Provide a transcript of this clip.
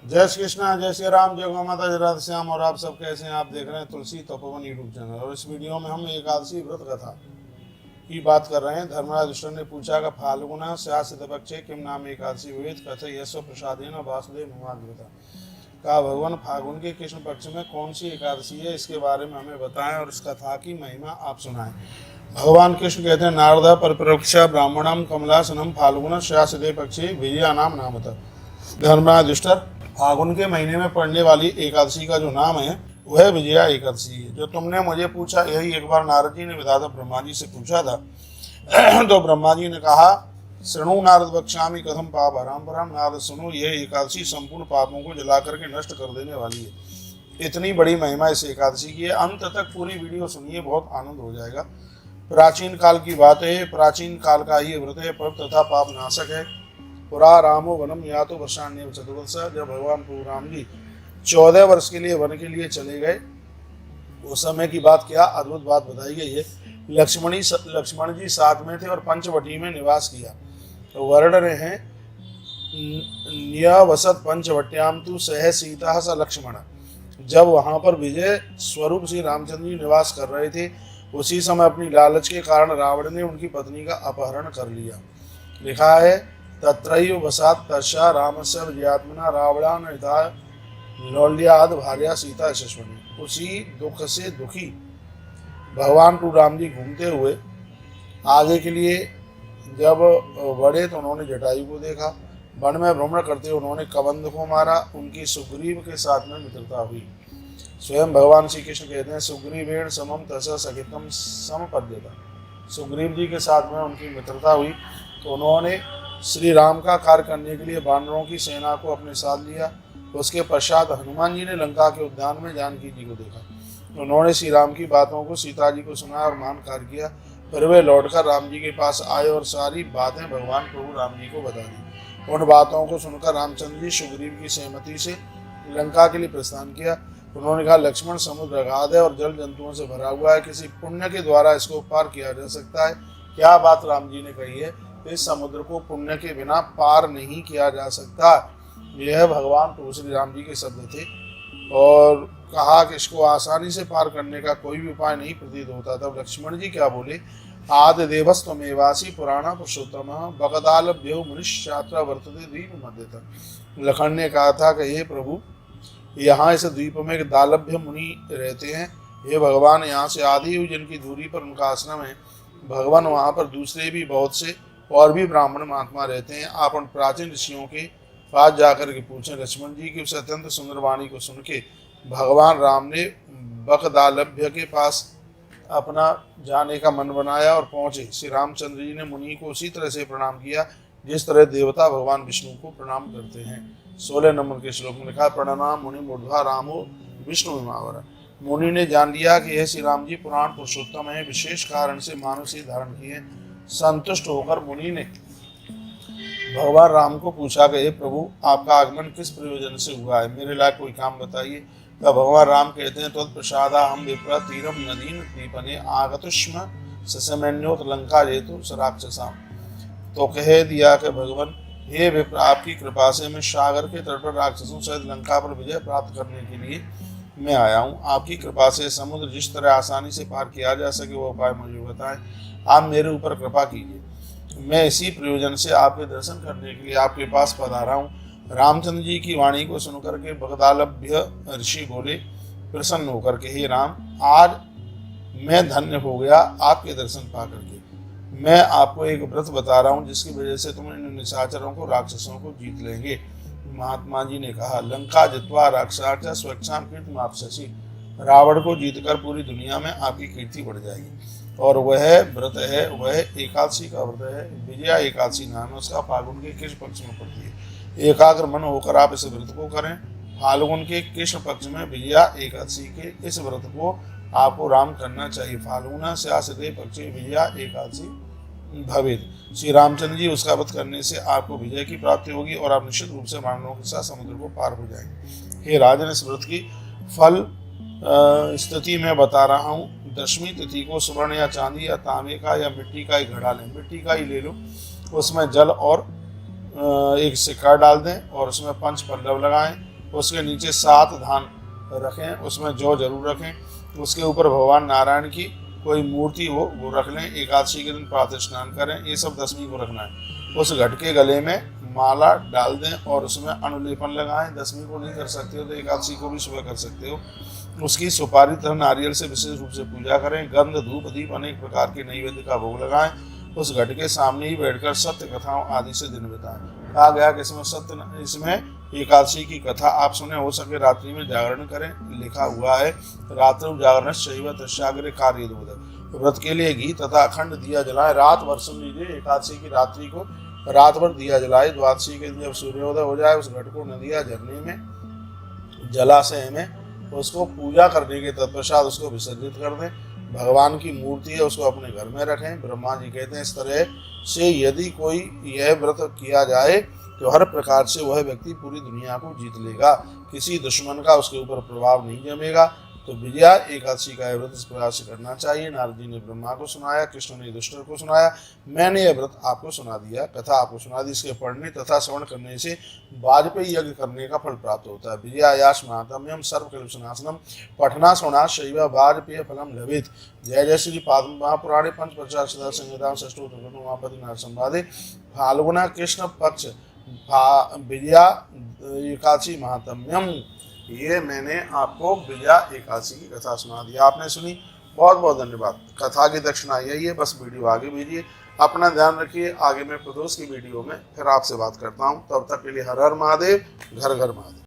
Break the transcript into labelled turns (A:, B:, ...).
A: जय श्री कृष्णा, जय श्री राम, जय गौ माता, जय राधे श्याम। और आप सब कैसे हैं? आप देख रहे हैं तुलसी तपोवन यूट्यूब चैनल। और इस वीडियो में हम एकादशी व्रत कथा की बात कर रहे हैं। धर्मराज युधिष्ठिर ने पूछा कि फाल्गुन स्यासित पक्षे किम नाम एकादशी वेद कथे यस्व प्रसादेन वासुदेव भगवान का भगवान फाल्गुन के कृष्ण पक्ष में कौन सी एकादशी है, इसके बारे में हमें बताएं और इस कथा की महिमा आप सुनाएं। भगवान कृष्ण कहते हैं, नारद परप्रोक्षा ब्राह्मणम कमलासनम फाल्गुन स्यासिते पक्षे विजया नाम नामतः। धर्मराज युधिष्ठिर, फागुन के महीने में पड़ने वाली एकादशी का जो नाम है वह विजया एकादशी है। जो तुमने मुझे पूछा, यही एक बार नारद जी ने विधाता ब्रह्मा जी से पूछा था। तो ब्रह्मा जी ने कहा, शृणु नारद वक्ष्यामि कथम पाप हराम पराम। नारद सुनो, यह एकादशी संपूर्ण पापों को जला करके नष्ट कर देने वाली है। इतनी बड़ी महिमा इस एकादशी की है। अंत तक पूरी वीडियो सुनिए, बहुत आनंद हो जाएगा। प्राचीन काल की बात है, प्राचीन काल का ही व्रत है, पाप तथा पाप नाशक है। पुरा रामो वनम या तो वर्षाण्य चतुर्वर्ष। जब भगवान प्रभु राम जी 14 वर्ष के लिए वन के लिए चले गए, उस समय की बात क्या अद्भुत बात बताई गई है। लक्ष्मण जी साथ में थे और पंचवटी में निवास किया। तो वर्ण रहे हैं, न्यवसत पंचवट्याम तु सह सीता स लक्ष्मण। जब वहां पर विजय स्वरूप श्री रामचंद्र जी निवास कर रहे थे, उसी समय अपनी लालच के कारण रावण ने उनकी पत्नी का अपहरण कर लिया। लिखा है, तत्रैव वसात् तस्या रामस्य विजयात्मना रावणान निधाय लौल्याद भार्या सीता यशस्विनी। उसी दुख से दुखी भगवान प्रभु राम जी घूमते हुए आगे के लिए जब बढ़े तो उन्होंने जटायु को देखा। वन में भ्रमण करते उन्होंने कबंध को मारा। उनकी सुग्रीव के साथ में मित्रता हुई। स्वयं भगवान श्री कृष्ण कहते हैं, सुग्रीवेण समम तस्य सखितम समपद्यता। सुग्रीव जी के साथ में उनकी मित्रता हुई तो उन्होंने श्री राम का कार्य करने के लिए वानरों की सेना को अपने साथ लिया। उसके पश्चात हनुमान जी ने लंका के उद्यान में जानकी जी को देखा। उन्होंने श्री राम की बातों को सीता जी को सुनाया और मान कार्य किया। फिर वे लौटकर राम जी के पास आए और सारी बातें भगवान प्रभु राम जी को बता दी। उन बातों को सुनकर रामचंद्र जी सुग्रीव की सहमति से लंका के लिए प्रस्थान किया। उन्होंने कहा, लक्ष्मण, समुद्र अगाध है और जल जंतुओं से भरा हुआ है। किसी पुण्य के द्वारा इसको पार किया जा सकता है। क्या बात राम जी ने कही है। इस समुद्र को पुण्य के बिना पार नहीं किया जा सकता। यह भगवान प्रभु श्री राम जी के शब्द थे। और कहा कि इसको आसानी से पार करने का कोई भी उपाय नहीं प्रतीत होता। तब लक्ष्मण जी क्या बोले, आदि देवस्त्वमेवासी पुराणा पुरुषोत्तम बकदालभ्यो मुनिश्चात्रा वर्तते द्वीप मध्यतः। लखन ने कहा था कि हे प्रभु, यहाँ इस द्वीप में एक दालभ्य मुनि रहते हैं। हे भगवान, यहाँ से आधी हुई जिनकी दूरी पर उनका आश्रम है। भगवान, वहाँ पर दूसरे भी बहुत से और भी ब्राह्मण महात्मा रहते हैं। आप उन प्राचीन ऋषियों के पास जाकर के पूछें। लक्ष्मण जी की उस अत्यंत सुंदर वाणी को सुन के भगवान राम ने बकदालभ्य के पास अपना जाने का मन बनाया और पहुंचे। श्री रामचंद्र जी ने मुनि को उसी तरह से प्रणाम किया जिस तरह देवता भगवान विष्णु को प्रणाम करते हैं। 16 नंबर के श्लोक में लिखा, प्रणाम मुनि मूर्ध्वा रामो विष्णु विमावर। मुनि ने जान लिया कि यह श्री राम जी पुराण पुरुषोत्तम है, विशेष कारण से मानव से धारण किए। संतुष्ट होकर मुनि ने भगवान राम को पूछा कि हे प्रभु, आपका आगमन किस प्रयोजन से हुआ है, मेरे लायक कोई काम बताइए। तब भगवान राम कहते हैं, तत्प्रसादा हम विप्र तीरम नदीन दीपने आगतुष्म ससमन्योत लंका जेतु सराक्षसाम। तो कह दिया कि भगवान, हे विप्र, आपकी कृपा से मैं सागर के तट पर राक्षसों सहित लंका पर विजय प्राप्त करने के लिए मैं आया हूँ। आपकी कृपा से समुद्र जिस तरह आसानी से पार किया जा सके वो उपाय मुझे बताएं। आप मेरे ऊपर कृपा कीजिए। मैं इसी प्रयोजन से आपके दर्शन करने के लिए आपके पास पधारा हूँ। रामचंद्र जी की वाणी को सुनकर के बकदालभ्य ऋषि बोले प्रसन्न होकर के, हे राम, आज मैं धन्य हो गया आपके दर्शन पा करके। मैं आपको एक व्रत बता रहा हूँ जिसकी वजह से तुम इन निशाचरों को, राक्षसों को जीत लेंगे। महात्मा जी ने कहा, लंका जित्वा राक्षसा स्वच्छाम कीर्ति आपसी। रावण को जीतकर पूरी दुनिया में आपकी कीर्ति बढ़ जाएगी। और वह व्रत है, वह एकादशी का व्रत है। विजया एकादशी नाम है उसका। फाल्गुन के कृष्ण पक्ष में पड़ती है। एकाग्र मन होकर आप इस व्रत को करें। फाल्गुन के कृष्ण पक्ष में विजया एकादशी के इस व्रत को आपको राम करना चाहिए। फाल्गुन स्यासिते पक्षे विजया एकादशी भवेद। श्री रामचंद्र जी उसका व्रत करने से आपको विजय की प्राप्ति होगी और आप निश्चित रूप से वानरों के साथ समुद्र को पार हो जाएंगे। हे राजन, इस व्रत की फल स्थिति में बता रहा हूँ। दशमी तिथि को स्वर्ण या चांदी या तांबे का या मिट्टी का ही घड़ा लें। मिट्टी का ही ले लो, उसमें जल और एक सिक्का डाल दें और उसमें पंच पल्लव लगाएं उसके नीचे 7 धान रखें, उसमें जौ जरूर रखें। उसके ऊपर भगवान नारायण की कोई मूर्ति हो वो रख लें। एकादशी के दिन प्रातः स्नान करें। ये सब दशमी को रखना है। उस घट के गले में माला डाल दें और उसमें अनुलेपन लगाएं। दशमी को नहीं कर सकते हो तो एकादशी को भी सुबह कर सकते हो। उसकी सुपारी तथा नारियल से विशेष रूप से पूजा करें। गंध, धूप, दीप अनेक प्रकार के नैवेद्य का भोग लगाएं। उस घट के सामने ही बैठकर सत्य कथाओं आदि से दिन बिताएं। कहा गया कि इसमें एकादशी की कथा आप सुने, हो सके रात्रि में जागरण करें। लिखा हुआ है रात्रौ जागरण शैव तस्याग्रे कार्य दूध। व्रत के लिए घी तथा अखंड दिया जलाएं। रात भर सुन लीजिए, एकादशी की रात्रि को रात भर दिया जलाए। द्वादशी के दिन जब सूर्योदय हो जाए उस घट को नदिया झरने में जलाशय में उसको पूजा करने के तत्पश्चात उसको विसर्जित कर दें। भगवान की मूर्ति है उसको अपने घर में रखें। ब्रह्मा जी कहते हैं इस तरह से यदि कोई यह व्रत किया जाए तो हर प्रकार से वह व्यक्ति पूरी दुनिया को जीत लेगा, किसी दुश्मन का उसके ऊपर प्रभाव नहीं जमेगा। तो विजया एकादशी का यह व्रत इस प्रकार से करना चाहिए। नारद जी ने ब्रह्मा को सुनाया, कृष्ण ने युधिष्ठिर को सुनाया, मैंने यह व्रत आपको सुना दिया, कथा आपको सुना दी। इसके पढ़ने तथा श्रवण करने से वाजपेयी यज्ञ करने का फल प्राप्त होता है। विजयायास महात्म्यम सर्वकल्पनाशनम पठना श्रवणा शैव वाजपेय फलम लभेत। जय जय श्री पद्म महापुराणे पंचपचाशदा संहिता षष्ठोत्तरपति नारद संवादे फाल्गुना कृष्ण पक्ष विजया एकादशी महात्म्यम। ये मैंने आपको विजया एकादशी की कथा सुना दी, आपने सुनी, बहुत बहुत धन्यवाद। कथा की दक्षिणा यही है, बस वीडियो आगे भेजिए। अपना ध्यान रखिए। आगे मैं प्रदोष की वीडियो में फिर आपसे बात करता हूँ। तब तक के लिए हर हर महादेव, घर घर महादेव।